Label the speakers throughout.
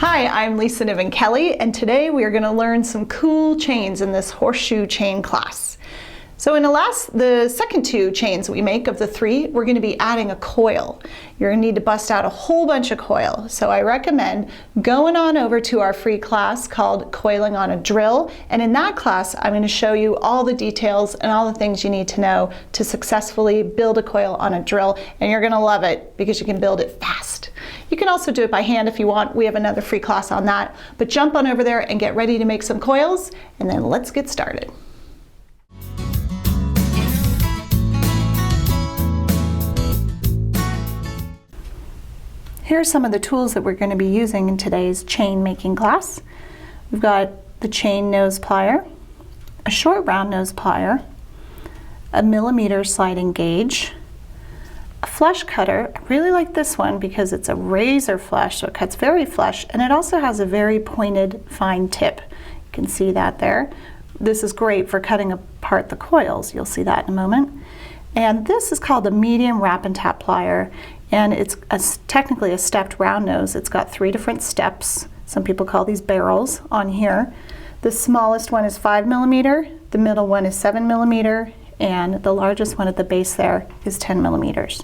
Speaker 1: Hi, I'm Lisa Niven Kelly, and today we are going to learn some cool chains in this horseshoe chain class. So in the second two chains we make of the three, we're going to be adding a coil. You're going to need to bust out a whole bunch of coil. So I recommend going on over to our free class called Coiling on a Drill. And in that class, I'm going to show you all the details and all the things you need to know to successfully build a coil on a drill. And you're going to love it because you can build it fast. You can also do it by hand if you want. We have another free class on that. But jump on over there and get ready to make some coils, and then let's get started. Here are some of the tools that we're going to be using in today's chain making class. We've got the chain nose plier, a short round nose plier, a millimeter sliding gauge, a flush cutter. I really like this one because it's a razor flush, so it cuts very flush, and it also has a very pointed fine tip. You can see that there. This is great for cutting apart the coils. You'll see that in a moment. And this is called the medium wrap and tap plier, and it's technically a stepped round nose. It's got 3 different steps. Some people call these barrels on here. The smallest one is 5 millimeter, the middle one is 7 millimeter, and the largest one at the base there is 10 millimeters.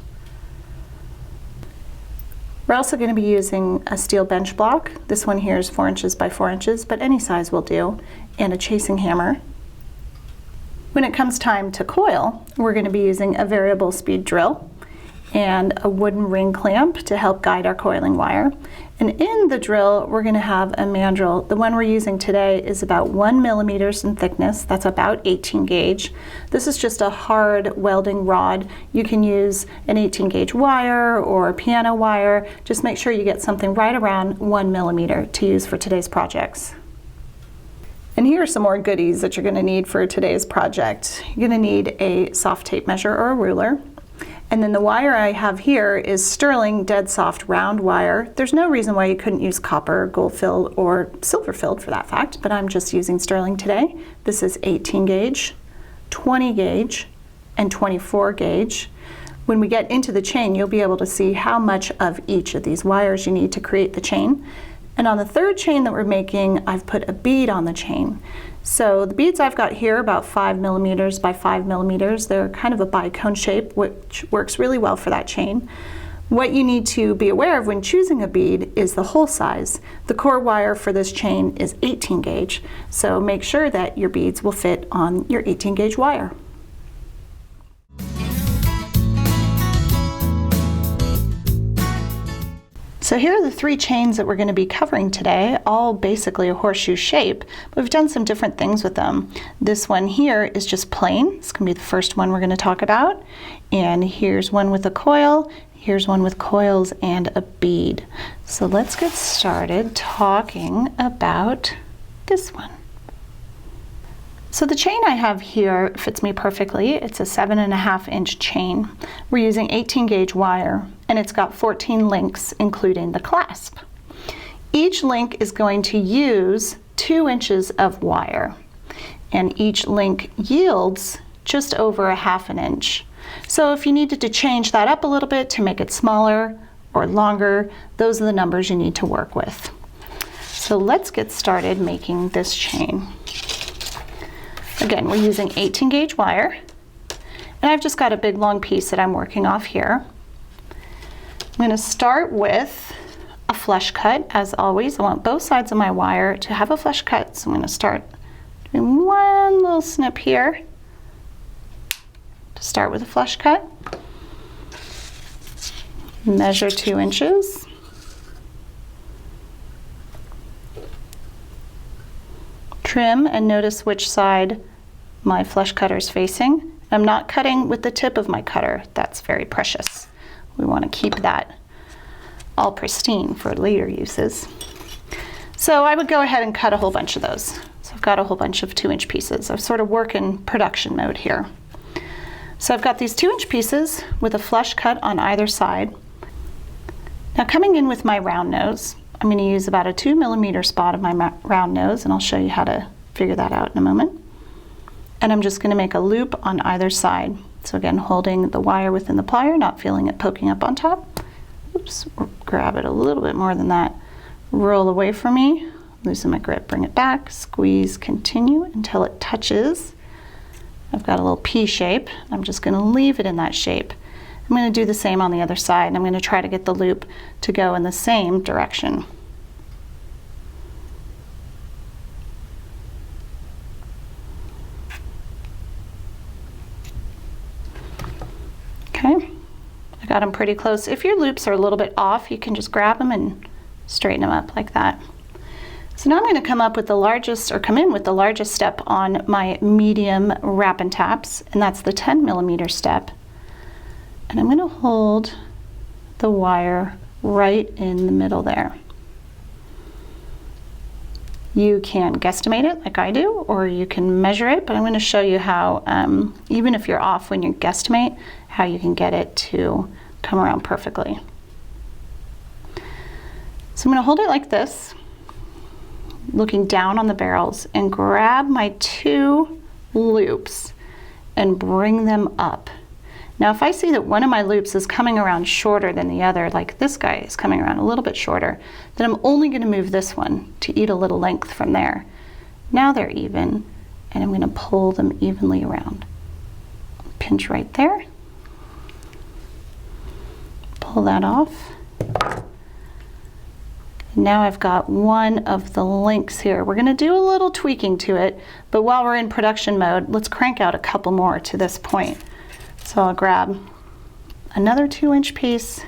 Speaker 1: We're also going to be using a steel bench block. This one here is 4 inches by 4 inches, but any size will do, and a chasing hammer. When it comes time to coil, we're going to be using a variable speed drill and a wooden ring clamp to help guide our coiling wire. And in the drill, we're going to have a mandrel. The one we're using today is about 1 millimeter in thickness. That's about 18 gauge. This is just a hard welding rod. You can use an 18 gauge wire or piano wire. Just make sure you get something right around 1 millimeter to use for today's projects. And here are some more goodies that you're going to need for today's project. You're going to need a soft tape measure or a ruler. And then the wire I have here is sterling dead soft round wire. There's no reason why you couldn't use copper, gold filled, or silver filled for that fact, but I'm just using sterling today. This is 18 gauge, 20 gauge, and 24 gauge. When we get into the chain, you'll be able to see how much of each of these wires you need to create the chain. And on the third chain that we're making, I've put a bead on the chain. So the beads I've got here, about 5 millimeters by 5 millimeters. They're kind of a bicone shape, which works really well for that chain. What you need to be aware of when choosing a bead is the hole size. The core wire for this chain is 18 gauge, so make sure that your beads will fit on your 18 gauge wire. So here are the 3 chains that we're going to be covering today, all basically a horseshoe shape, but we've done some different things with them. This one here is just plain. It's going to be the first one we're going to talk about. And here's one with a coil, here's one with coils and a bead. So let's get started talking about this one. So the chain I have here fits me perfectly. It's a 7.5 inch chain. We're using 18 gauge wire, and it's got 14 links, including the clasp. Each link is going to use 2 inches of wire, and each link yields just over 1/2 inch. So if you needed to change that up a little bit to make it smaller or longer, those are the numbers you need to work with. So let's get started making this chain. Again, we're using 18 gauge wire, and I've just got a big long piece that I'm working off here. I'm going to start with a flush cut. As always, I want both sides of my wire to have a flush cut, so I'm going to start doing one little snip here to start with a flush cut. Measure 2 inches. Trim and notice which side my flush cutter is facing. I'm not cutting with the tip of my cutter. That's very precious. We want to keep that all pristine for later uses. So I would go ahead and cut a whole bunch of those. So I've got a whole bunch of 2 inch pieces. I sort of work in production mode here. So I've got these 2 inch pieces with a flush cut on either side. Now coming in with my round nose, I'm going to use about a 2 millimeter spot of my round nose, and I'll show you how to figure that out in a moment. And I'm just going to make a loop on either side. So again, holding the wire within the plier, not feeling it poking up on top. Oops, grab it a little bit more than that. roll away from me, loosen my grip, bring it back, squeeze, continue until it touches. I've got a little P shape. I'm just going to leave it in that shape. I'm going to do the same on the other side, and I'm going to try to get the loop to go in the same direction. Okay, I got them pretty close. If your loops are a little bit off, you can just grab them and straighten them up like that. So now I'm going to come up with the largest, or come in with the largest step on my medium wrap and taps, and that's the 10mm step. And I'm going to hold the wire right in the middle there. You can guesstimate it like I do, or you can measure it, but I'm going to show you how, even if you're off when you guesstimate, how you can get it to come around perfectly. So I'm going to hold it like this, looking down on the barrels, and grab my 2 loops and bring them up. Now if I see that one of my loops is coming around shorter than the other, like this guy is coming around a little bit shorter, then I'm only going to move this one to eat a little length from there. Now they're even, and I'm going to pull them evenly around. Pinch right there. Pull that off. Now I've got one of the links here. We're going to do a little tweaking to it, but while we're in production mode, let's crank out a couple more to this point. So I'll grab another 2-inch piece,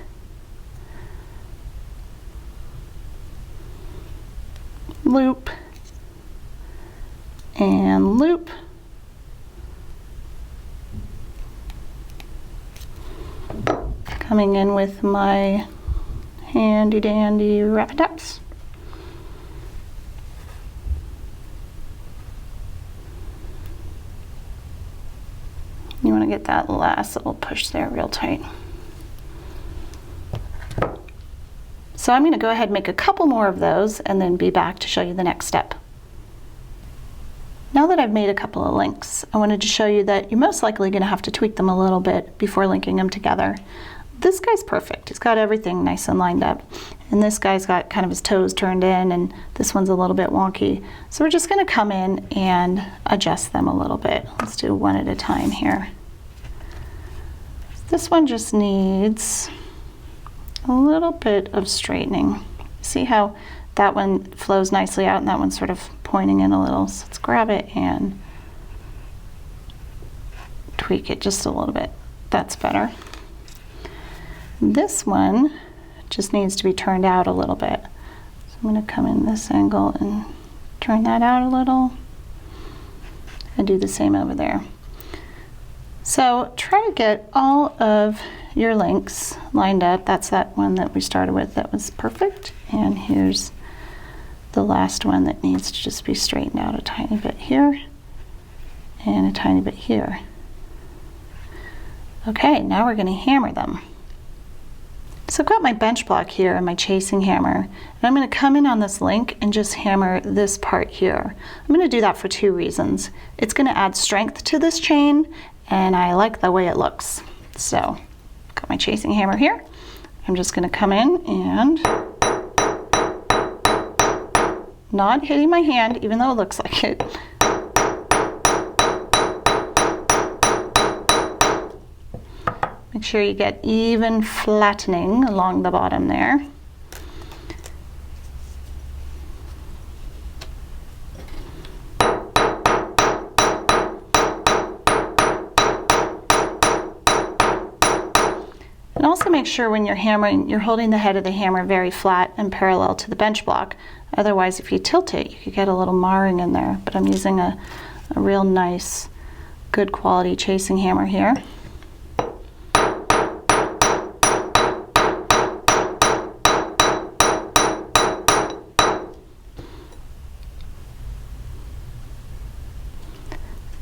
Speaker 1: loop, and loop, coming in with my handy dandy wrap taps. You want to get that last little push there real tight. So I'm going to go ahead and make a couple more of those and then be back to show you the next step. Now that I've made a couple of links, I wanted to show you that you're most likely going to have to tweak them a little bit before linking them together. This guy's perfect. He's got everything nice and lined up. And this guy's got kind of his toes turned in, and this one's a little bit wonky. So we're just going to come in and adjust them a little bit. Let's do one at a time here. This one just needs a little bit of straightening. See how that one flows nicely out and that one's sort of pointing in a little. So let's grab it and tweak it just a little bit. That's better. This one just needs to be turned out a little bit. So I'm going to come in this angle and turn that out a little and do the same over there. So try to get all of your links lined up. That's that one that we started with that was perfect. And here's the last one that needs to just be straightened out a tiny bit here and a tiny bit here. Okay, now we're going to hammer them. So I've got my bench block here and my chasing hammer, and I'm going to come in on this link and just hammer this part here. I'm going to do that for 2 reasons. It's going to add strength to this chain, and I like the way it looks. So got my chasing hammer here. I'm just going to come in and not hitting my hand, even though it looks like it. Make sure you get even flattening along the bottom there. And also make sure when you're hammering, you're holding the head of the hammer very flat and parallel to the bench block. Otherwise, if you tilt it, you could get a little marring in there. But I'm using a real nice, good quality chasing hammer here.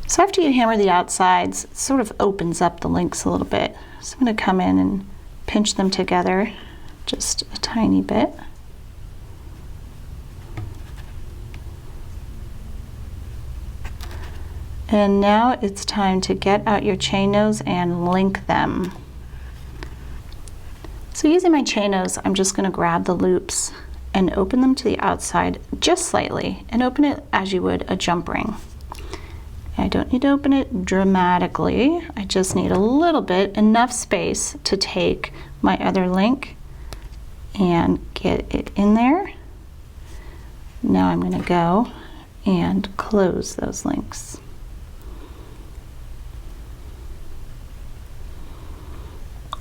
Speaker 1: So after you hammer the outsides, it sort of opens up the links a little bit. So I'm going to come in and pinch them together just a tiny bit. And now it's time to get out your chain nose and link them. So using my chain nose, I'm just going to grab the loops and open them to the outside just slightly, and open it as you would a jump ring. I don't need to open it dramatically. I just need a little bit, enough space to take my other link and get it in there. Now I'm going to go and close those links.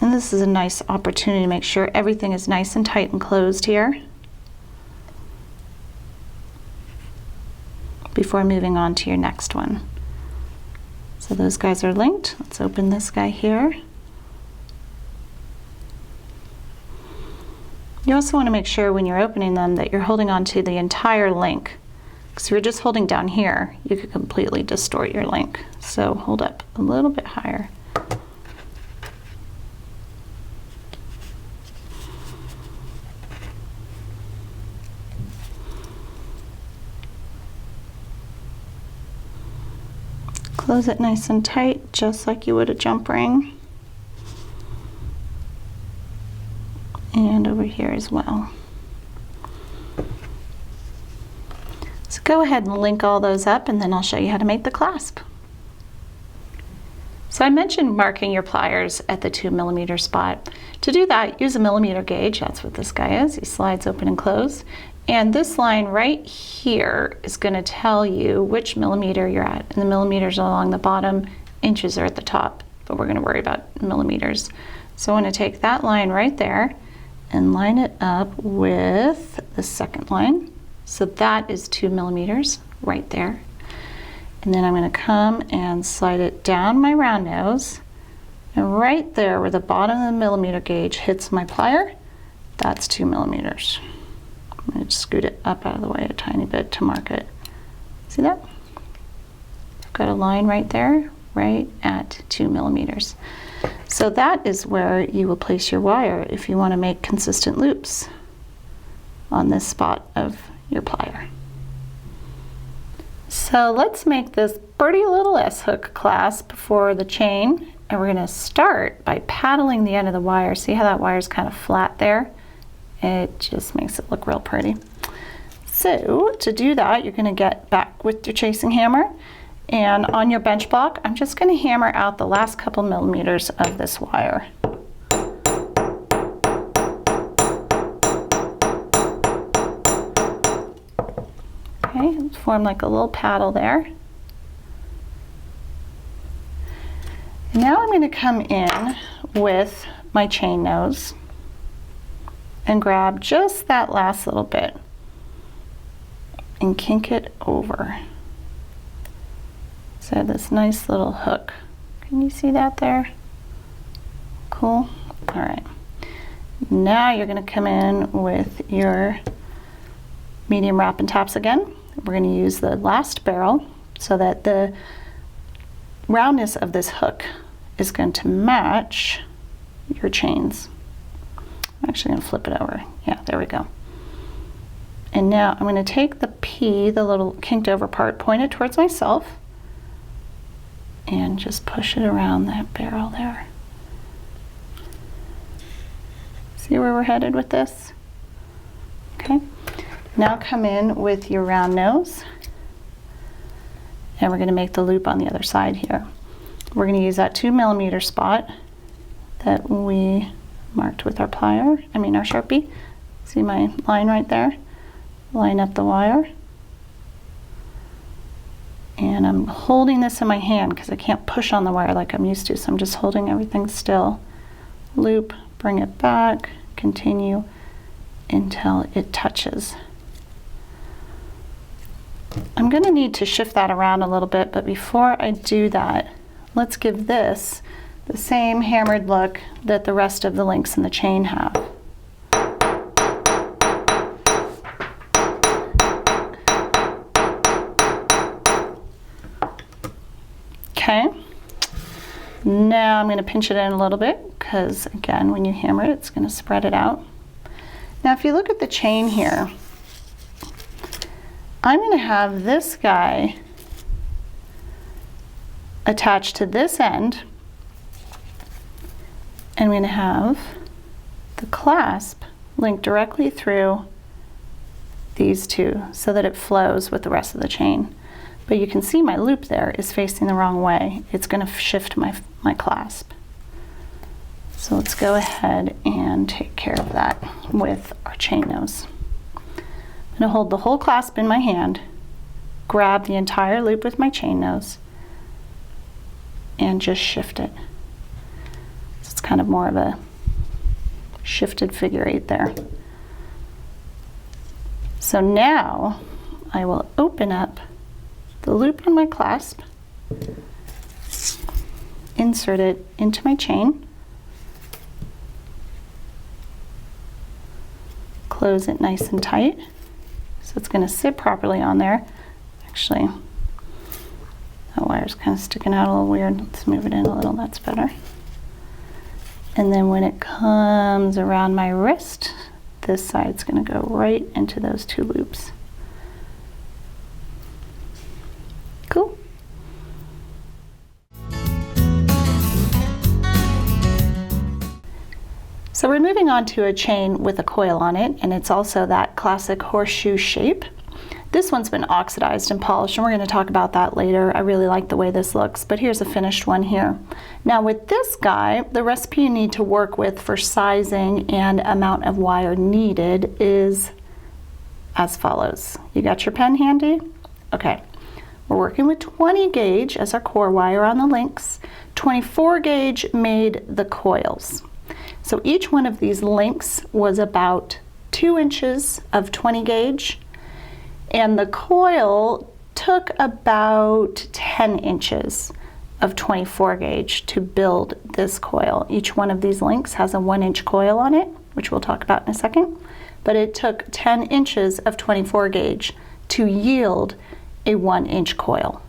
Speaker 1: And this is a nice opportunity to make sure everything is nice and tight and closed here before moving on to your next one. So those guys are linked. Let's open this guy here. You also want to make sure when you're opening them that you're holding on to the entire link. Because if you're just holding down here, you could completely distort your link. So hold up a little bit higher. Close it nice and tight, just like you would a jump ring. And over here as well. So go ahead and link all those up, and then I'll show you how to make the clasp. So I mentioned marking your pliers at the 2mm spot. To do that, use a millimeter gauge. That's what this guy is. He slides open and close. And this line right here is going to tell you which millimeter you're at. And the millimeters are along the bottom, inches are at the top, but we're going to worry about millimeters. So I want to take that line right there and line it up with the second line. So that is 2mm right there. And then I'm going to come and slide it down my round nose. And right there where the bottom of the millimeter gauge hits my plier, that's 2mm. I'm going to scoot it up out of the way a tiny bit to mark it. See that? I've got a line right there, right at 2mm. So that is where you will place your wire if you want to make consistent loops on this spot of your plier. So let's make this pretty little S-hook clasp for the chain, and we're going to start by paddling the end of the wire. See how that wire is kind of flat there? It just makes it look real pretty. So to do that, you're going to get back with your chasing hammer, and on your bench block, I'm just going to hammer out the last couple millimeters of this wire. Okay, form like a little paddle there. And now I'm going to come in with my chain nose and grab just that last little bit and kink it over. So this nice little hook. Can you see that there? Cool. All right. Now you're going to come in with your medium wrap and taps again. We're going to use the last barrel so that the roundness of this hook is going to match your chains. I'm actually going to flip it over. Yeah, there we go. And now I'm going to take the P, the little kinked over part, point it towards myself, and just push it around that barrel there. See where we're headed with this? Okay. Now come in with your round nose, and we're going to make the loop on the other side here. We're going to use that 2mm spot that we marked with our plier, our Sharpie. See my line right there? Line up the wire. And I'm holding this in my hand because I can't push on the wire like I'm used to, so I'm just holding everything still. Loop, bring it back, continue until it touches. I'm going to need to shift that around a little bit, but before I do that, let's give this the same hammered look that the rest of the links in the chain have. Okay, now I'm going to pinch it in a little bit because, again, when you hammer it, it's going to spread it out. Now if you look at the chain here, I'm going to have this guy attached to this end, and I'm going to have the clasp linked directly through these two so that it flows with the rest of the chain. But you can see my loop there is facing the wrong way. It's going to shift my clasp. So let's go ahead and take care of that with our chain nose. I'm going to hold the whole clasp in my hand, grab the entire loop with my chain nose, and just shift it. So it's kind of more of a shifted figure 8 there. So now I will open up the loop on my clasp, insert it into my chain, close it nice and tight so it's going to sit properly on there. Actually, that wire's kind of sticking out a little weird. Let's move it in a little, that's better. And then when it comes around my wrist, this side's going to go right into those 2 loops. Cool. So we're moving on to a chain with a coil on it, and it's also that classic horseshoe shape. This one's been oxidized and polished, and we're going to talk about that later. I really like the way this looks, but here's a finished one here. Now with this guy, the recipe you need to work with for sizing and amount of wire needed is as follows. You got your pen handy? Okay. We're working with 20 gauge as our core wire on the links. 24 gauge made the coils. So each one of these links was about 2 inches of 20 gauge, and the coil took about 10 inches of 24 gauge to build this coil. Each one of these links has a 1-inch coil on it, which we'll talk about in a second, but it took 10 inches of 24 gauge to yield a 1-inch coil.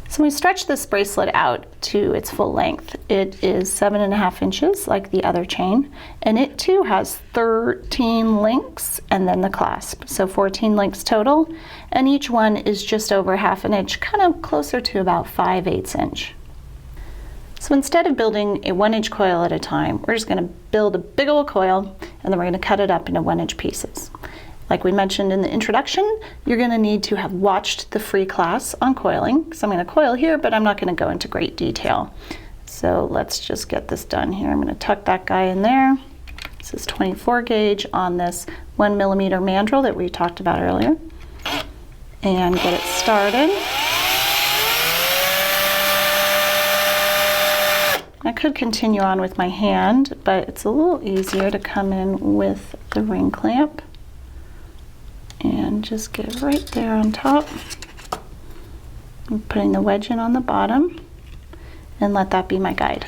Speaker 1: So we stretch this bracelet out to its full length. It is 7.5 inches like the other chain, and it too has 13 links and then the clasp. So 14 links total, and each one is just over 1/2 inch, kind of closer to about 5/8 inch. So instead of building a 1-inch coil at a time, we're just going to build a big old coil, and then we're going to cut it up into 1-inch pieces. Like we mentioned in the introduction, you're going to need to have watched the free class on coiling, because I'm going to coil here, but I'm not going to go into great detail. So let's just get this done here. I'm going to tuck that guy in there. This is 24 gauge on this 1mm mandrel that we talked about earlier, and get it started. I could continue on with my hand, but it's a little easier to come in with the ring clamp. And just get right there on top. I'm putting the wedge in on the bottom, and let that be my guide.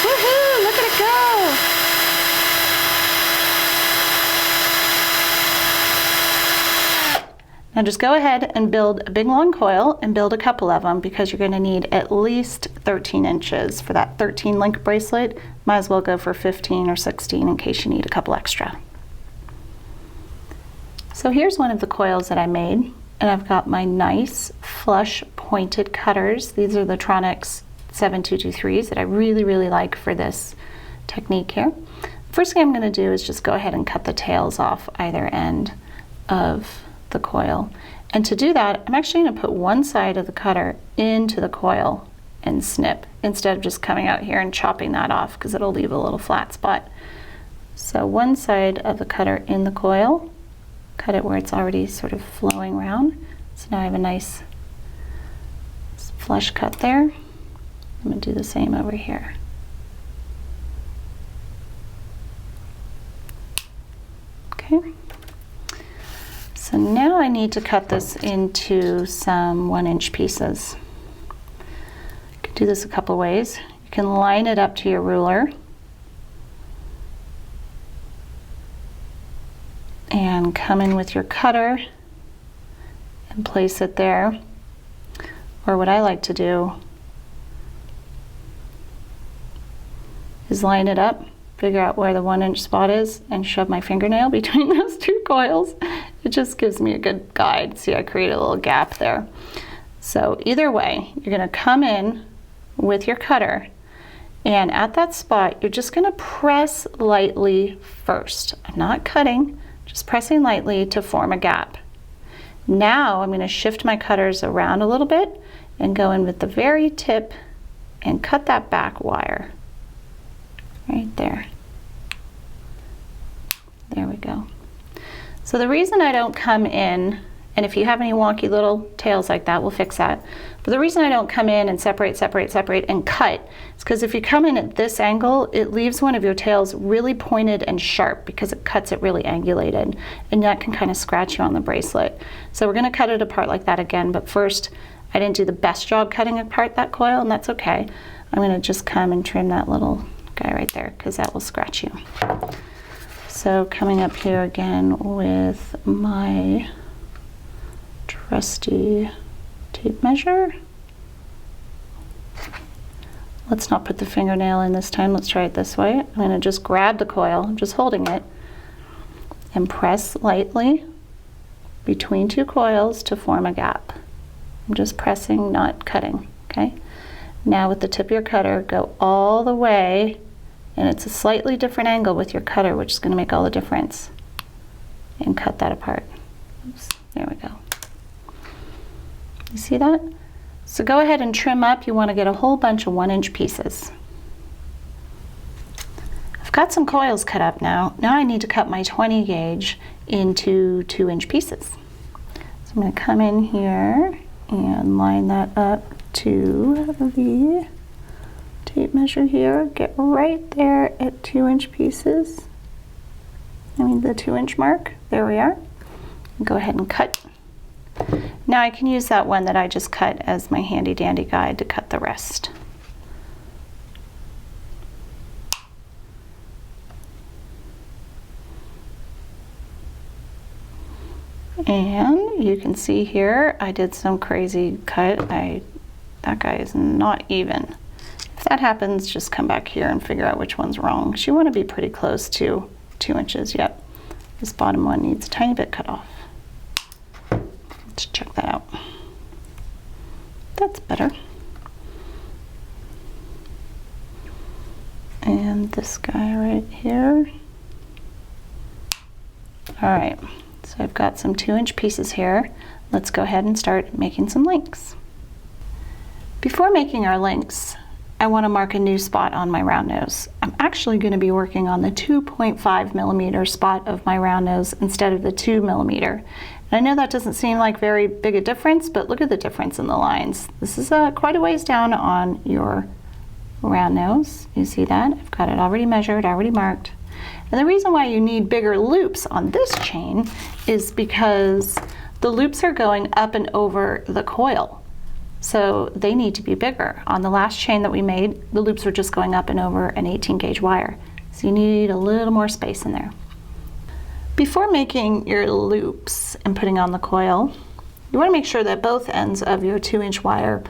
Speaker 1: Woohoo! Look at it go! Now just go ahead and build a big long coil and build a couple of them, because you're going to need at least 13 inches for that 13 link bracelet. Might as well go for 15 or 16 in case you need a couple extra. So here's one of the coils that I made, and I've got my nice flush pointed cutters. These are the Tronics 7223s that I really, really like for this technique here. First thing I'm going to do is just go ahead and cut the tails off either end of the coil. And to do that, I'm actually going to put one side of the cutter into the coil and snip, instead of just coming out here and chopping that off, because it'll leave a little flat spot. So one side of the cutter in the coil, cut it where it's already sort of flowing around. So now I have a nice flush cut there. I'm going to do the same over here. Okay. So now I need to cut this into some 1-inch pieces. You can do this a couple ways. You can line it up to your ruler and come in with your cutter and place it there. Or what I like to do is line it up, figure out where the 1-inch spot is, and shove my fingernail between those 2 coils. It just gives me a good guide. See, I create a little gap there. So either way, you're going to come in with your cutter And at that spot, you're just gonna press lightly first. I'm not cutting, just pressing lightly to form a gap. Now I'm gonna shift my cutters around a little bit and go in with the very tip and cut that back wire right there. There we go. So the reason I don't come in, and if you have any wonky little tails like that, we'll fix that. But the reason I don't come in and separate and cut is because if you come in at this angle, it leaves one of your tails really pointed and sharp because it cuts it really angulated, and that can kind of scratch you on the bracelet. So we're gonna cut it apart like that again, but first, I didn't do the best job cutting apart that coil, and that's okay. I'm gonna just come and trim that little guy right there because that will scratch you. So coming up here again with my trusty tape measure. Let's not put the fingernail in this time. Let's try it this way. I'm going to just grab the coil, I'm just holding it, and press lightly between two coils to form a gap. I'm just pressing, not cutting, okay? Now with the tip of your cutter, go all the way, and it's a slightly different angle with your cutter, which is going to make all the difference, and cut that apart. Oops, there we go. You see that? So go ahead and trim up. You want to get a whole bunch of 1-inch pieces. I've got some coils cut up now. Now I need to cut my 20 gauge into 2-inch pieces. So I'm going to come in here and line that up to the tape measure here. Get right there at 2-inch pieces. I mean the 2-inch mark. There we are. Go ahead and cut. Now I can use that one that I just cut as my handy dandy guide to cut the rest. And you can see here I did some crazy cut. That guy is not even. If that happens, just come back here and figure out which one's wrong. You want to be pretty close to 2 inches. Yep, this bottom one needs a tiny bit cut off. Let's check that out. That's better. And this guy right here. All right, so I've got some 2-inch pieces here. Let's go ahead and start making some links. Before making our links, I want to mark a new spot on my round nose. I'm actually going to be working on the 2.5 millimeter spot of my round nose instead of the 2 millimeter. And I know that doesn't seem like very big a difference, but look at the difference in the lines. This is quite a ways down on your round nose. You see that? I've got it already measured, already marked. And the reason why you need bigger loops on this chain is because the loops are going up and over the coil. So they need to be bigger. On the last chain that we made, the loops were just going up and over an 18 gauge wire. So you need a little more space in there. Before making your loops and putting on the coil, you want to make sure that both ends of your 2-inch wire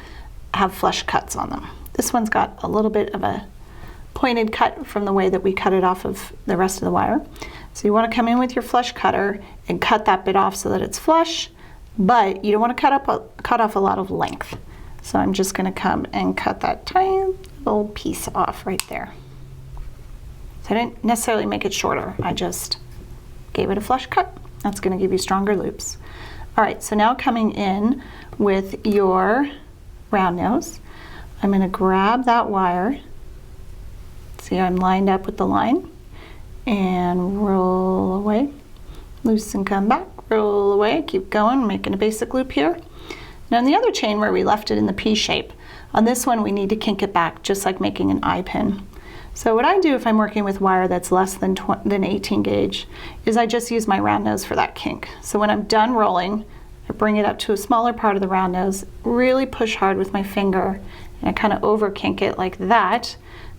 Speaker 1: have flush cuts on them. This one's got a little bit of a pointed cut from the way that we cut it off of the rest of the wire. So you want to come in with your flush cutter and cut that bit off so that it's flush, but you don't want to cut off a lot of length. So I'm just going to come and cut that tiny little piece off right there. So I didn't necessarily make it shorter, I just gave it a flush cut. That's going to give you stronger loops. All right, so now coming in with your round nose, I'm going to grab that wire. See, I'm lined up with the line and roll away. Loosen, come back, roll away, keep going, making a basic loop here. Now on the other chain where we left it in the P shape, on this one we need to kink it back just like making an eye pin. So what I do if I'm working with wire that's less than 18 gauge is I just use my round nose for that kink. So when I'm done rolling, I bring it up to a smaller part of the round nose, really push hard with my finger, and I kind of over kink it like that,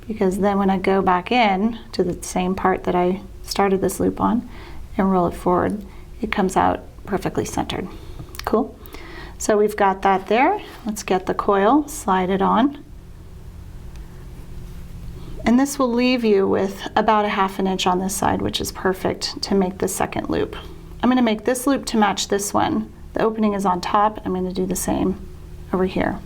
Speaker 1: because then when I go back in to the same part that I started this loop on and roll it forward, it comes out perfectly centered. Cool? So we've got that there. Let's get the coil, slide it on. And this will leave you with about a 1/2 inch on this side, which is perfect to make the second loop. I'm going to make this loop to match this one. The opening is on top. I'm going to do the same over here.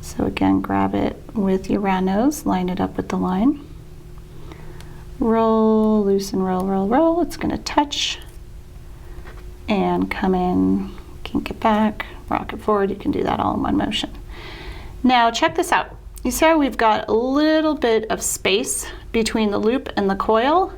Speaker 1: So again, grab it with your round nose, line it up with the line. Roll, loosen, roll, roll, roll. It's going to touch and come in, kink it back, rock it forward. You can do that all in one motion. Now check this out. You see how we've got a little bit of space between the loop and the coil?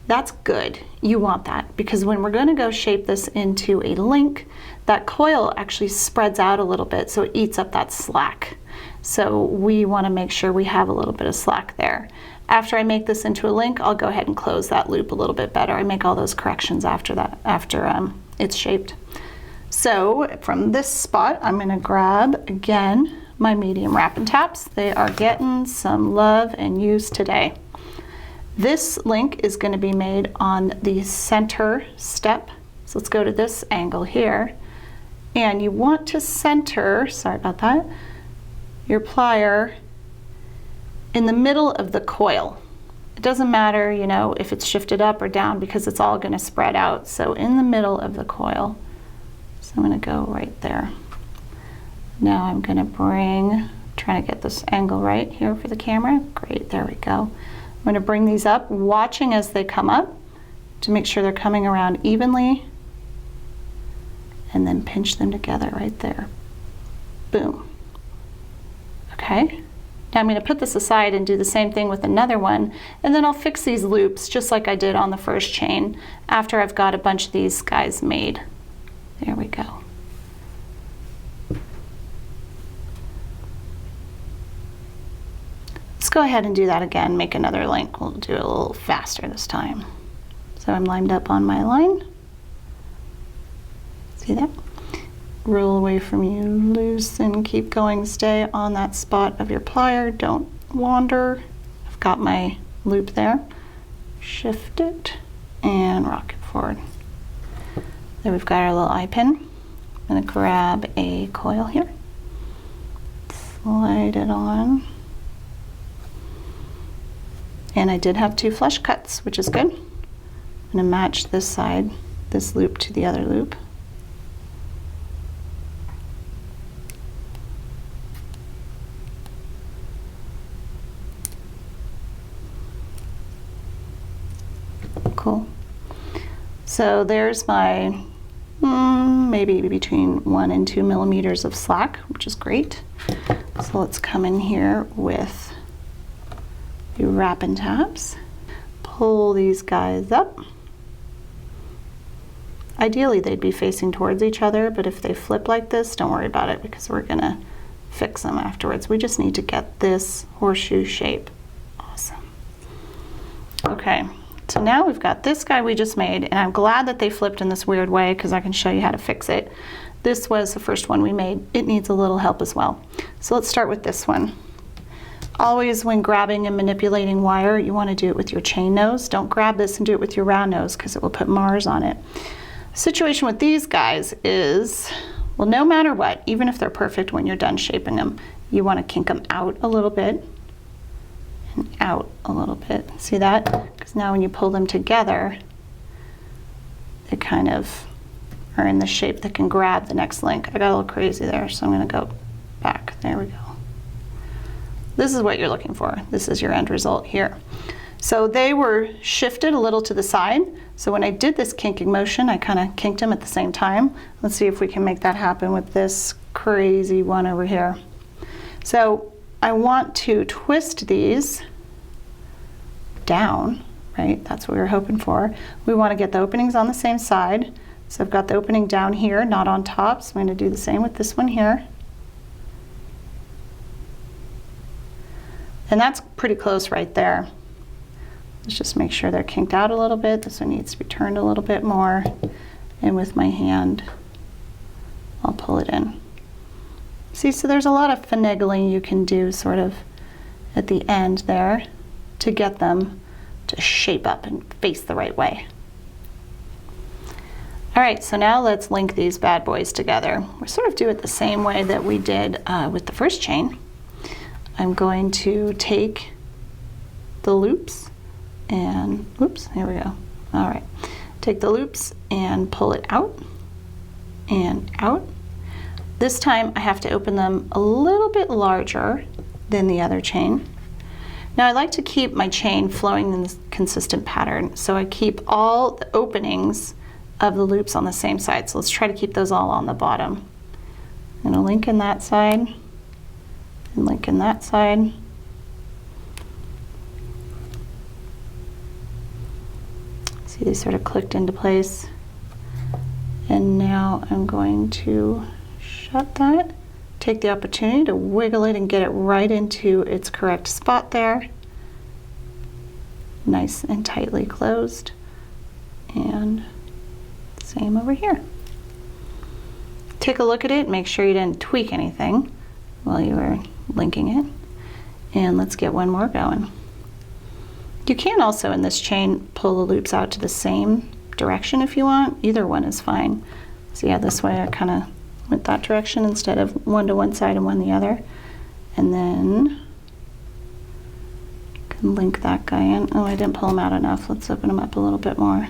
Speaker 1: That's good. You want that because when we're going to go shape this into a link, that coil actually spreads out a little bit, so it eats up that slack. So we want to make sure we have a little bit of slack there. After I make this into a link, I'll go ahead and close that loop a little bit better. I make all those corrections after that, after it's shaped. So from this spot, I'm going to grab, again, my medium wrapping taps. They are getting some love and use today. This link is going to be made on the center step. So let's go to this angle here. And you want to center, sorry about that, your plier in the middle of the coil. It doesn't matter, you know, if it's shifted up or down because it's all going to spread out. So in the middle of the coil. So I'm going to go right there. Now I'm going to bring, trying to get this angle right here for the camera. Great, there we go. I'm going to bring these up, watching as they come up to make sure they're coming around evenly, and then pinch them together right there. Boom. Okay. Now I'm going to put this aside and do the same thing with another one, and then I'll fix these loops just like I did on the first chain after I've got a bunch of these guys made. There we go. Let's go ahead and do that again, make another link. We'll do it a little faster this time. So I'm lined up on my line. See that? Roll away from you, loosen, keep going, stay on that spot of your plier, don't wander. I've got my loop there. Shift it and rock it forward. There we've got our little eye pin. I'm going to grab a coil here, slide it on. And I did have 2 flush cuts, which is good. I'm going to match this side, this loop to the other loop. Cool. So there's my maybe between 1 and 2 millimeters of slack, which is great. So let's come in here with your wrapping tabs. Pull these guys up. Ideally they'd be facing towards each other, but if they flip like this, don't worry about it because we're gonna fix them afterwards. We just need to get this horseshoe shape. Awesome. Okay. So now we've got this guy we just made, and I'm glad that they flipped in this weird way because I can show you how to fix it. This was the first one we made. It needs a little help as well. So let's start with this one. Always when grabbing and manipulating wire, you want to do it with your chain nose. Don't grab this and do it with your round nose because it will put Mars on it. The situation with these guys is, well, no matter what, even if they're perfect when you're done shaping them, you want to kink them out a little bit and out a little bit. See that? Because now when you pull them together, they kind of are in the shape that can grab the next link. I got a little crazy there, so I'm going to go back. There we go. This is what you're looking for. This is your end result here. So they were shifted a little to the side. So when I did this kinking motion, I kind of kinked them at the same time. Let's see if we can make that happen with this crazy one over here. So I want to twist these down, right? That's what we were hoping for. We want to get the openings on the same side. So I've got the opening down here, not on top. So I'm going to do the same with this one here. And that's pretty close right there. Let's just make sure they're kinked out a little bit. This one needs to be turned a little bit more. And with my hand, I'll pull it in. See, so there's a lot of finagling you can do sort of at the end there to get them to shape up and face the right way. All right, so now let's link these bad boys together. We'll sort of do it the same way that we did with the first chain. I'm going to take the loops and, oops, here we go. All right, take the loops and pull it out and out. This time I have to open them a little bit larger than the other chain. Now I like to keep my chain flowing in this consistent pattern, so I keep all the openings of the loops on the same side. So let's try to keep those all on the bottom. I'm going to link in that side and link in that side. See, they sort of clicked into place. And now I'm going to shut that, take the opportunity to wiggle it and get it right into its correct spot there. Nice and tightly closed. And same over here. Take a look at it, make sure you didn't tweak anything while you were linking it. And let's get one more going. You can also in this chain pull the loops out to the same direction if you want. Either one is fine. So yeah, this way I kind of went that direction instead of one to one side and one the other. And then can link that guy in. Oh, I didn't pull him out enough. Let's open him up a little bit more.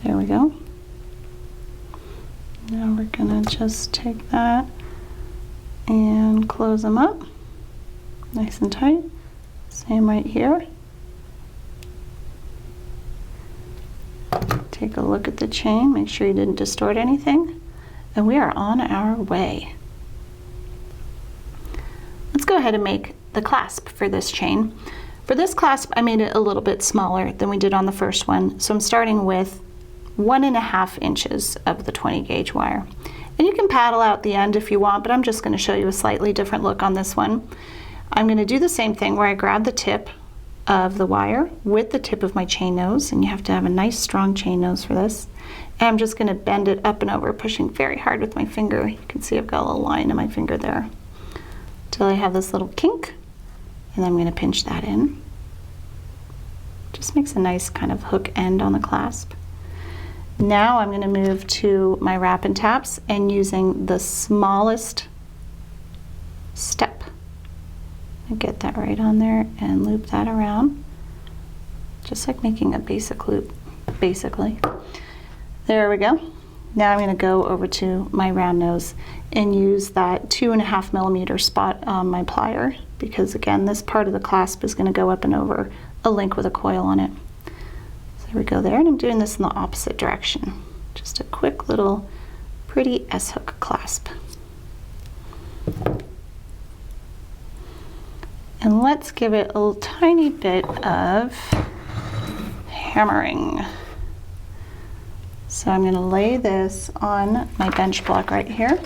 Speaker 1: There we go. Now we're gonna just take that and close them up nice and tight. Same right here. Take a look at the chain, make sure you didn't distort anything, and we are on our way. Let's go ahead and make the clasp for this chain. For this clasp I made it a little bit smaller than we did on the first one, so I'm starting with 1.5 inches of the 20 gauge wire. And you can paddle out the end if you want, but I'm just going to show you a slightly different look on this one. I'm going to do the same thing where I grab the tip of the wire with the tip of my chain nose, and you have to have a nice strong chain nose for this. And I'm just going to bend it up and over, pushing very hard with my finger. You can see I've got a little line in my finger there, till I have this little kink, and then I'm going to pinch that in. Just makes a nice kind of hook end on the clasp. Now I'm going to move to my wrap and taps and using the smallest step. I get that right on there and loop that around, just like making a basic loop, basically. There we go. Now I'm going to go over to my round nose and use that 2.5 millimeter spot on my plier, because again, this part of the clasp is going to go up and over a link with a coil on it. There we go there, and I'm doing this in the opposite direction. Just a quick little pretty S-hook clasp. And let's give it a tiny bit of hammering. So I'm going to lay this on my bench block right here.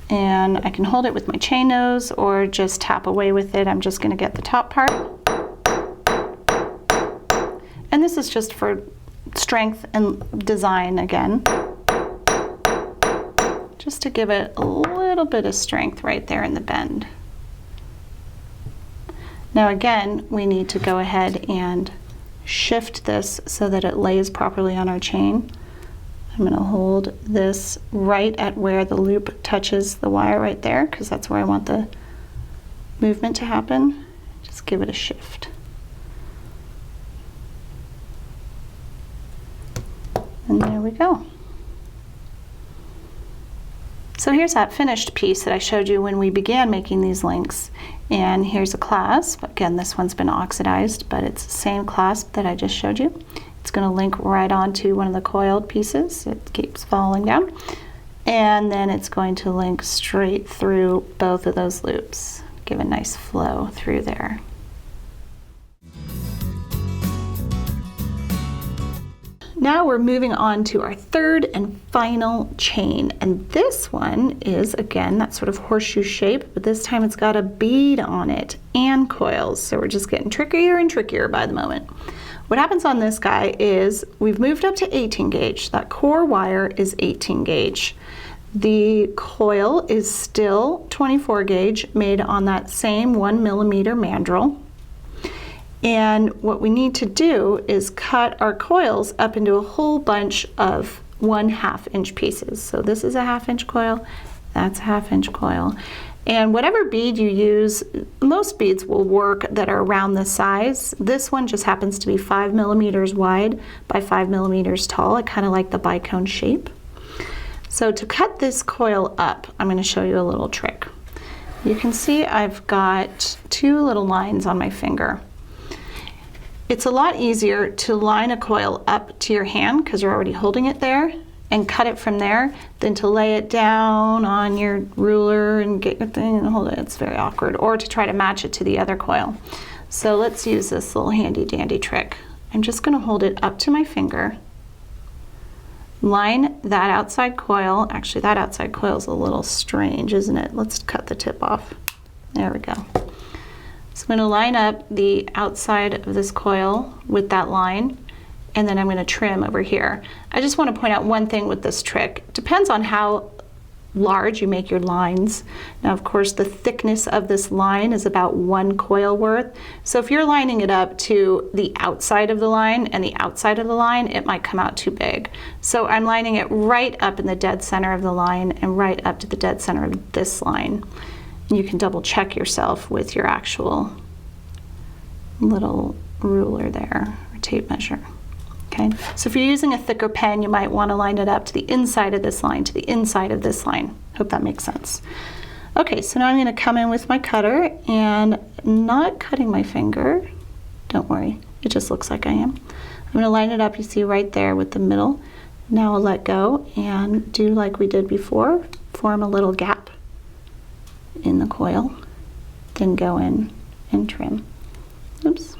Speaker 1: And I can hold it with my chain nose or just tap away with it. I'm just going to get the top part. And this is just for strength and design again. Just to give it a little bit of strength right there in the bend. Now again, we need to go ahead and shift this so that it lays properly on our chain. I'm going to hold this right at where the loop touches the wire right there, because that's where I want the movement to happen. Just give it a shift. And there we go. So here's that finished piece that I showed you when we began making these links. And here's a clasp. Again, this one's been oxidized, but it's the same clasp that I just showed you. It's going to link right onto one of the coiled pieces. It keeps falling down. And then it's going to link straight through both of those loops. Give a nice flow through there. Now we're moving on to our third and final chain, and this one is again that sort of horseshoe shape, but this time it's got a bead on it and coils, so we're just getting trickier and trickier by the moment. What happens on this guy is we've moved up to 18 gauge. That core wire is 18 gauge. The coil is still 24 gauge, made on that same 1 millimeter mandrel. And what we need to do is cut our coils up into a whole bunch of 1/2 inch pieces. So this is a 1/2 inch coil, that's a 1/2 inch coil. And whatever bead you use, most beads will work that are around this size. This one just happens to be 5 millimeters wide by 5 millimeters tall. I kind of like the bicone shape. So to cut this coil up, I'm going to show you a little trick. You can see I've got 2 little lines on my finger. It's a lot easier to line a coil up to your hand because you're already holding it there and cut it from there than to lay it down on your ruler and get your thing and hold it. It's very awkward. Or to try to match it to the other coil. So let's use this little handy dandy trick. I'm just going to hold it up to my finger, line that outside coil. Actually, that outside coil is a little strange, isn't it? Let's cut the tip off. There we go. So I'm going to line up the outside of this coil with that line, and then I'm going to trim over here. I just want to point out one thing with this trick. It depends on how large you make your lines. Now, of course, the thickness of this line is about 1 coil worth. So if you're lining it up to the outside of the line and the outside of the line, it might come out too big. So I'm lining it right up in the dead center of the line and right up to the dead center of this line. And you can double check yourself with your actual little ruler there, or tape measure. Okay, so if you're using a thicker pen, you might want to line it up to the inside of this line, to the inside of this line. Hope that makes sense. Okay, so now I'm going to come in with my cutter and not cutting my finger. Don't worry, it just looks like I am. I'm going to line it up, you see right there with the middle. Now I'll let go and do like we did before, form a little gap in the coil, then go in and trim. Oops.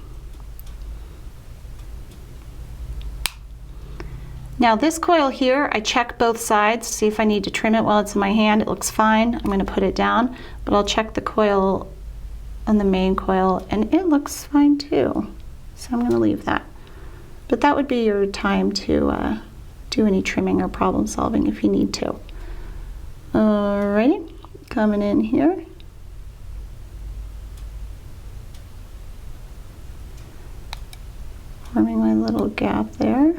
Speaker 1: Now this coil here, I check both sides to see if I need to trim it while it's in my hand. It looks fine. I'm going to put it down, but I'll check the coil on the main coil and it looks fine too. So I'm going to leave that. But that would be your time to do any trimming or problem solving if you need to. Alrighty, coming in here. Forming my little gap there.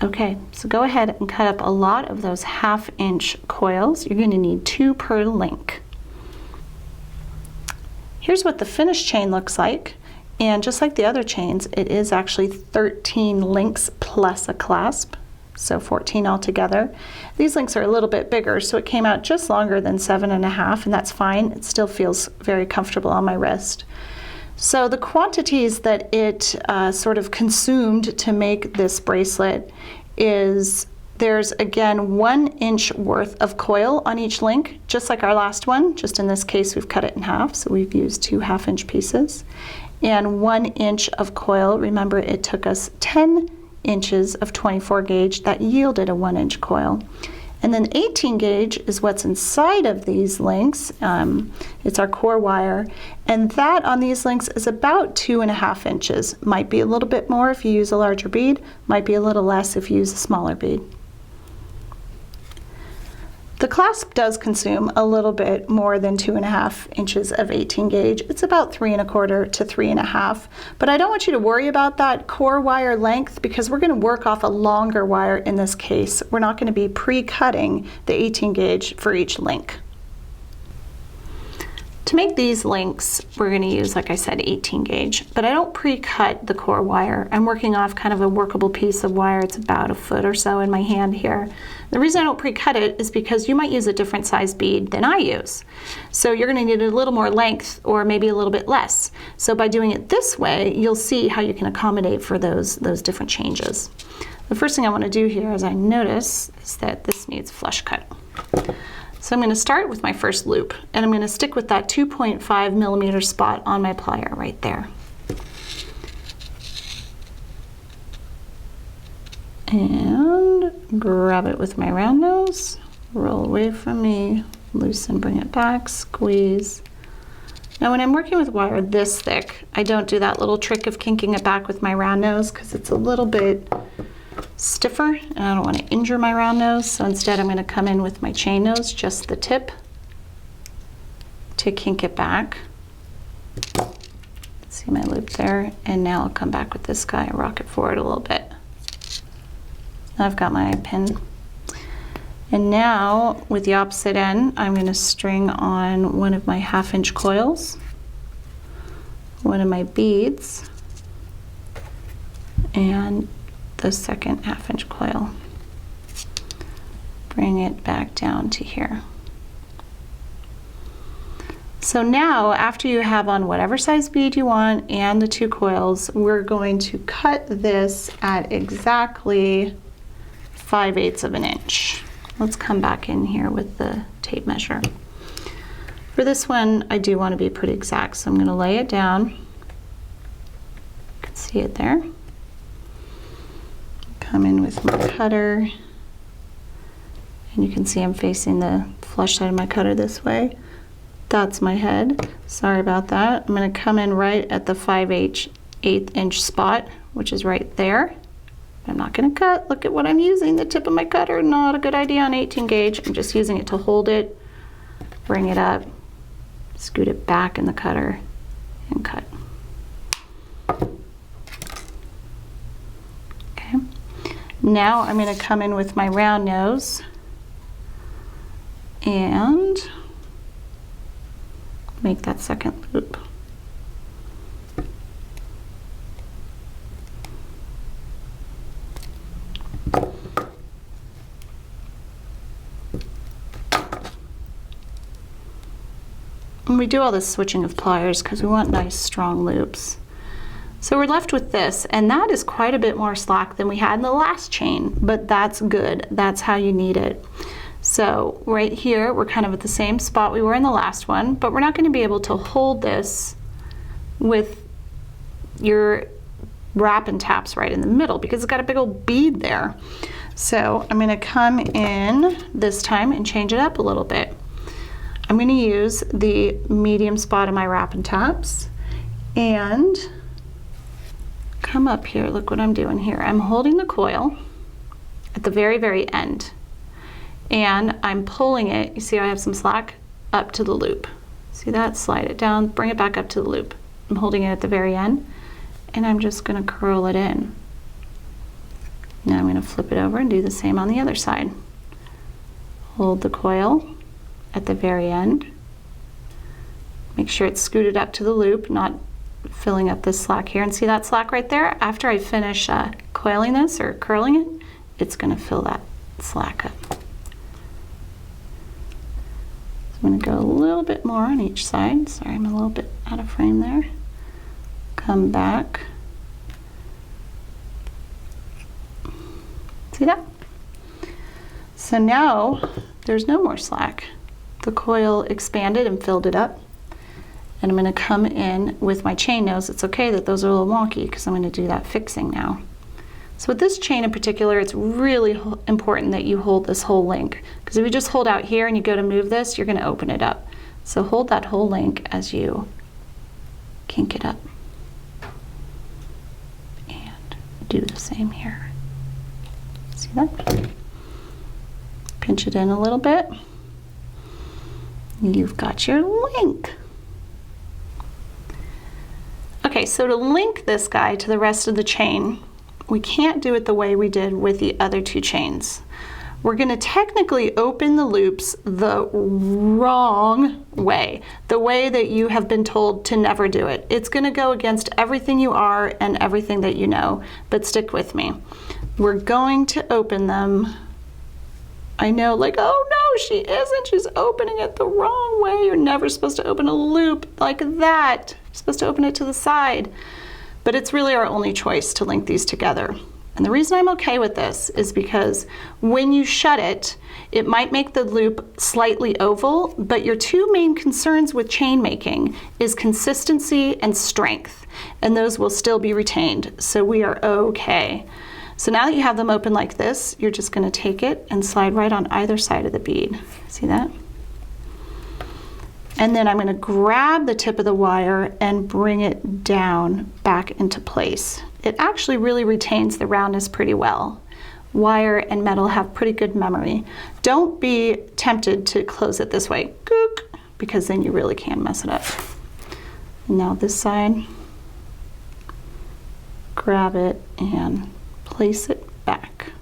Speaker 1: Okay, so go ahead and cut up a lot of those 1/2 inch coils. You're going to need 2 per link. Here's what the finished chain looks like, and just like the other chains, it is actually 13 links plus a clasp, so 14 altogether. These links are a little bit bigger, so it came out just longer than 7.5, and that's fine. It still feels very comfortable on my wrist. So the quantities that it sort of consumed to make this bracelet is, there's again 1 inch worth of coil on each link, just like our last one, just in this case we've cut it in half, so we've used 2 1/2 inch pieces. And 1 inch of coil, remember it took us 10 inches of 24 gauge, that yielded a 1 inch coil. And then 18 gauge is what's inside of these links. It's our core wire, and that on these links is about 2.5 inches. Might be a little bit more if you use a larger bead, might be a little less if you use a smaller bead. The clasp does consume a little bit more than 2.5 inches of 18 gauge. It's about 3.25 to 3.5, but I don't want you to worry about that core wire length because we're going to work off a longer wire in this case. We're not going to be pre-cutting the 18 gauge for each link. To make these links, we're going to use, like I said, 18 gauge, but I don't pre-cut the core wire. I'm working off kind of a workable piece of wire. It's about 1 foot or so in my hand here. The reason I don't pre-cut it is because you might use a different size bead than I use. So you're going to need a little more length or maybe a little bit less. So by doing it this way, you'll see how you can accommodate for those different changes. The first thing I want to do here, as I notice, is that this needs flush cut. So I'm going to start with my first loop, and I'm going to stick with that 2.5 millimeter spot on my plier right there. And grab it with my round nose, roll away from me, loosen, bring it back, squeeze. Now when I'm working with wire this thick, I don't do that little trick of kinking it back with my round nose because it's a little bit stiffer and I don't want to injure my round nose, so instead I'm going to come in with my chain nose, just the tip, to kink it back. See my loop there? And now I'll come back with this guy and rock it forward a little bit. I've got my pin. And now with the opposite end, I'm going to string on one of my 1/2 inch coils, one of my beads, and the second 1/2 inch coil. Bring it back down to here. So now, after you have on whatever size bead you want and the 2 coils, we're going to cut this at exactly 5/8 of an inch. Let's come back in here with the tape measure. For this one, I do want to be pretty exact, so I'm going to lay it down. You can see it there. Come in with my cutter, and you can see I'm facing the flush side of my cutter this way. That's my head. Sorry about that. I'm going to come in right at the 5/8 inch spot, which is right there. I'm not going to cut. Look at what I'm using, the tip of my cutter. Not a good idea on 18 gauge. I'm just using it to hold it, bring it up, scoot it back in the cutter, and cut. Okay. Now I'm going to come in with my round nose and make that second loop. And we do all this switching of pliers because we want nice strong loops. So we're left with this, and that is quite a bit more slack than we had in the last chain, but that's good. That's how you need it. So right here, we're kind of at the same spot we were in the last one, but we're not going to be able to hold this with your wrap and taps right in the middle because it's got a big old bead there. So I'm going to come in this time and change it up a little bit. I'm going to use the medium spot of my wrap and taps and come up here. Look what I'm doing here. I'm holding the coil at the very, very end, and I'm pulling it. You see I have some slack up to the loop. See that? Slide it down, bring it back up to the loop. I'm holding it at the very end, and I'm just going to curl it in. Now I'm going to flip it over and do the same on the other side. Hold the coil at the very end. Make sure it's scooted up to the loop, not filling up this slack here. And see that slack right there? After I finish coiling this or curling it, it's going to fill that slack up. So I'm going to go a little bit more on each side. Sorry, I'm a little bit out of frame there. Come back. See that? So now there's no more slack. The coil expanded and filled it up. And I'm going to come in with my chain nose. It's okay that those are a little wonky because I'm going to do that fixing now. So with this chain in particular, it's really important that you hold this whole link, because if you just hold out here and you go to move this, you're going to open it up. So hold that whole link as you kink it up. And do the same here. See that? Pinch it in a little bit. You've got your link. Okay, so to link this guy to the rest of the chain, we can't do it the way we did with the other 2 chains. We're going to technically open the loops the wrong way, the way that you have been told to never do it. It's going to go against everything you are and everything that you know, but stick with me. We're going to open them. I know, like, oh no, she isn't. She's opening it the wrong way. You're never supposed to open a loop like that. You're supposed to open it to the side. But it's really our only choice to link these together. And the reason I'm okay with this is because when you shut it, it might make the loop slightly oval, but your 2 main concerns with chain making is consistency and strength, and those will still be retained, so we are okay. So now that you have them open like this, you're just going to take it and slide right on either side of the bead. See that? And then I'm going to grab the tip of the wire and bring it down back into place. It actually really retains the roundness pretty well. Wire and metal have pretty good memory. Don't be tempted to close it this way, because then you really can mess it up. And now this side. grab it and place it back.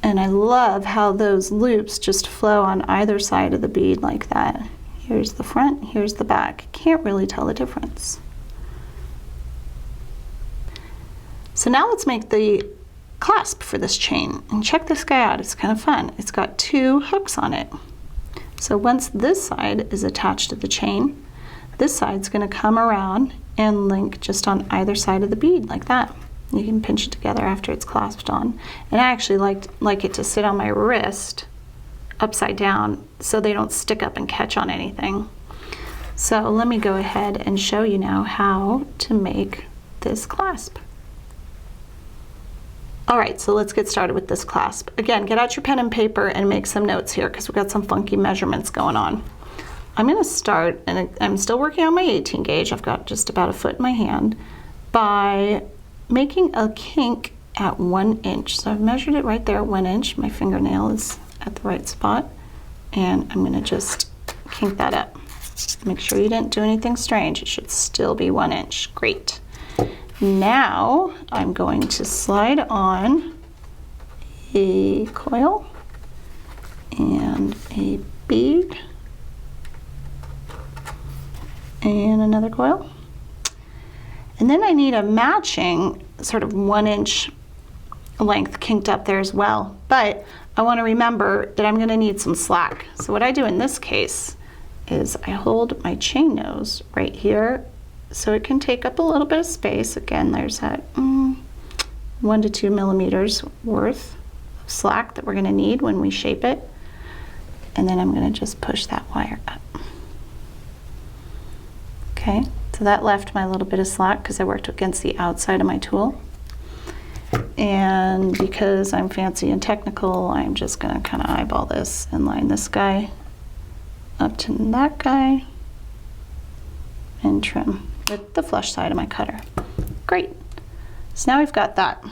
Speaker 1: And I love how those loops just flow on either side of the bead like that. Here's the front, here's the back. Can't really tell the difference. So now let's make the clasp for this chain, and check this guy out. It's kind of fun. It's got 2 hooks on it. So once this side is attached to the chain, this side's going to come around and link just on either side of the bead like that. You can pinch it together after it's clasped on. And I actually like it to sit on my wrist upside down so they don't stick up and catch on anything. So let me go ahead and show you now how to make this clasp. All right, so let's get started with this clasp. Again, get out your pen and paper and make some notes here because we've got some funky measurements going on. I'm going to start, and I'm still working on my 18 gauge. I've got just about a foot in my hand, by making a kink at 1 inch. So I've measured it right there at 1 inch. My fingernail is at the right spot, and I'm going to just kink that up. Make sure you didn't do anything strange. It should still be 1 inch. Great. Now I'm going to slide on a coil and a bead and another coil. And then I need a matching sort of 1 inch length kinked up there as well. But I want to remember that I'm going to need some slack. So what I do in this case is I hold my chain nose right here so it can take up a little bit of space. Again, there's that 1 to 2 millimeters worth of slack that we're going to need when we shape it. And then I'm going to just push that wire up. Okay, so that left my little bit of slack because I worked against the outside of my tool. And because I'm fancy and technical, I'm just going to kind of eyeball this and line this guy up to that guy and trim with the flush side of my cutter. Great. So now we've got that.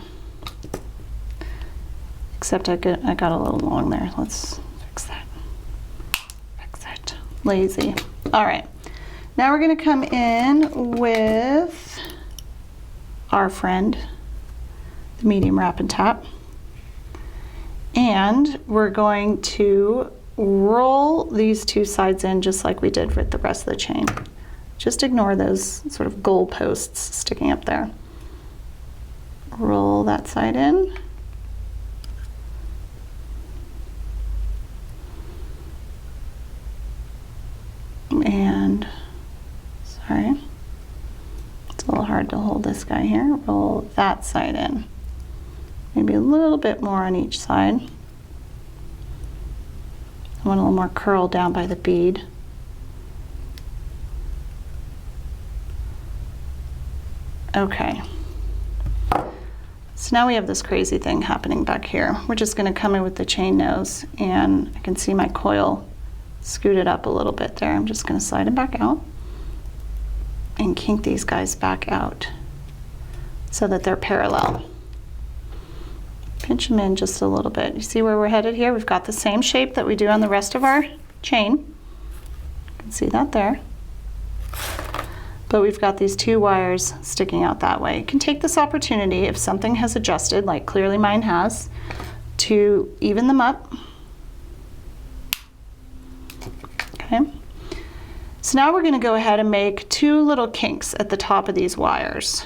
Speaker 1: Except I got a little long there. Let's fix that. Fix it. Lazy. All right. Now we're going to come in with our friend, the medium wrap and tap. And we're going to roll these 2 sides in just like we did with the rest of the chain. Just ignore those sort of goal posts sticking up there. Roll that side in. And, sorry, it's a little hard to hold this guy here. Roll that side in. Maybe a little bit more on each side. I want a little more curl down by the bead. Okay, so now we have this crazy thing happening back here. We're just going to come in with the chain nose, and I can see my coil scooted up a little bit there. I'm just going to slide it back out and kink these guys back out so that they're parallel. Pinch them in just a little bit. You see where we're headed here? We've got the same shape that we do on the rest of our chain. You can see that there. But we've got these 2 wires sticking out that way. You can take this opportunity, if something has adjusted, like clearly mine has, to even them up. Okay. So now we're going to go ahead and make 2 little kinks at the top of these wires.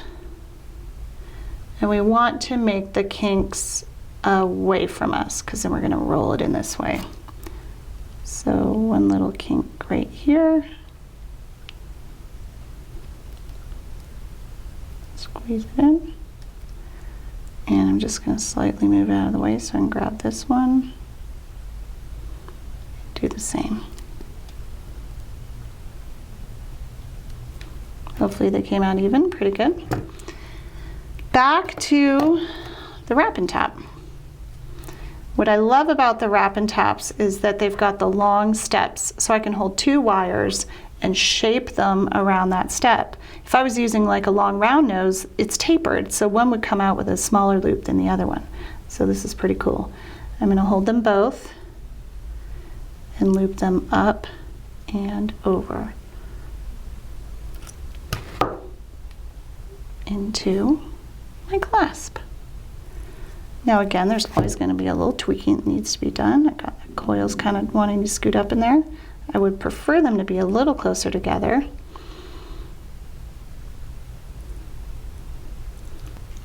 Speaker 1: And we want to make the kinks away from us because then we're going to roll it in this way. So 1 little kink right here. Squeeze it in. And I'm just going to slightly move out of the way so I can grab this one. Do the same. Hopefully they came out even, pretty good. Back to the wrap and tap. What I love about the wrap and taps is that they've got the long steps, so I can hold 2 wires and shape them around that step. If I was using like a long round nose, it's tapered, so one would come out with a smaller loop than the other one. So this is pretty cool. I'm going to hold them both and loop them up and over. into my clasp. Now again, there's always going to be a little tweaking that needs to be done. I got the coils kind of wanting to scoot up in there. I would prefer them to be a little closer together.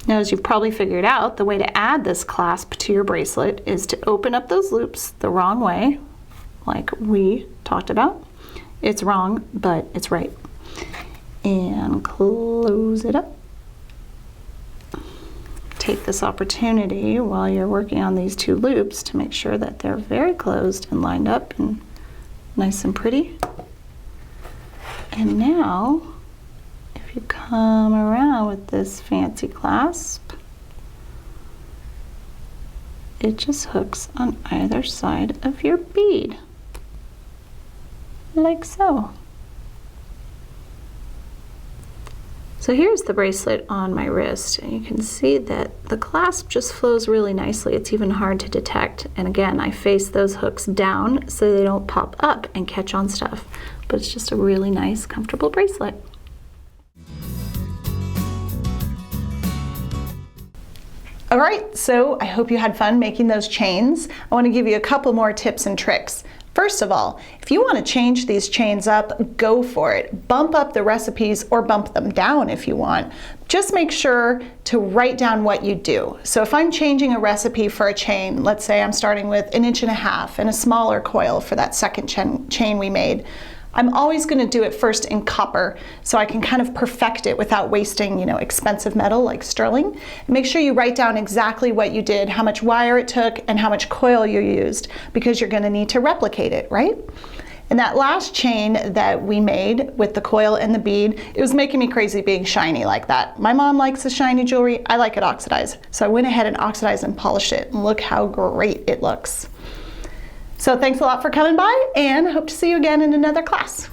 Speaker 1: Now, as you've probably figured out, the way to add this clasp to your bracelet is to open up those loops the wrong way, like we talked about. It's wrong, but it's right. And close it up. Take this opportunity while you're working on these two loops to make sure that they're very closed and lined up and nice and pretty. And now, if you come around with this fancy clasp, it just hooks on either side of your bead, like so. So here's the bracelet on my wrist, and you can see that the clasp just flows really nicely. It's even hard to detect. And again, I face those hooks down so they don't pop up and catch on stuff. But it's just a really nice, comfortable bracelet. All right, so I hope you had fun making those chains. I want to give you a couple more tips and tricks. First of all, if you want to change these chains up, go for it. Bump up the recipes or bump them down if you want. Just make sure to write down what you do. So if I'm changing a recipe for a chain, let's say I'm starting with 1.5 inches and a smaller coil for that second chain we made, I'm always going to do it first in copper so I can kind of perfect it without wasting, expensive metal like sterling. Make sure you write down exactly what you did, how much wire it took, and how much coil you used, because you're going to need to replicate it, right? And that last chain that we made with the coil and the bead, it was making me crazy being shiny like that. My mom likes the shiny jewelry. I like it oxidized. So I went ahead and oxidized and polished it, and look how great it looks. So thanks a lot for coming by, and hope to see you again in another class.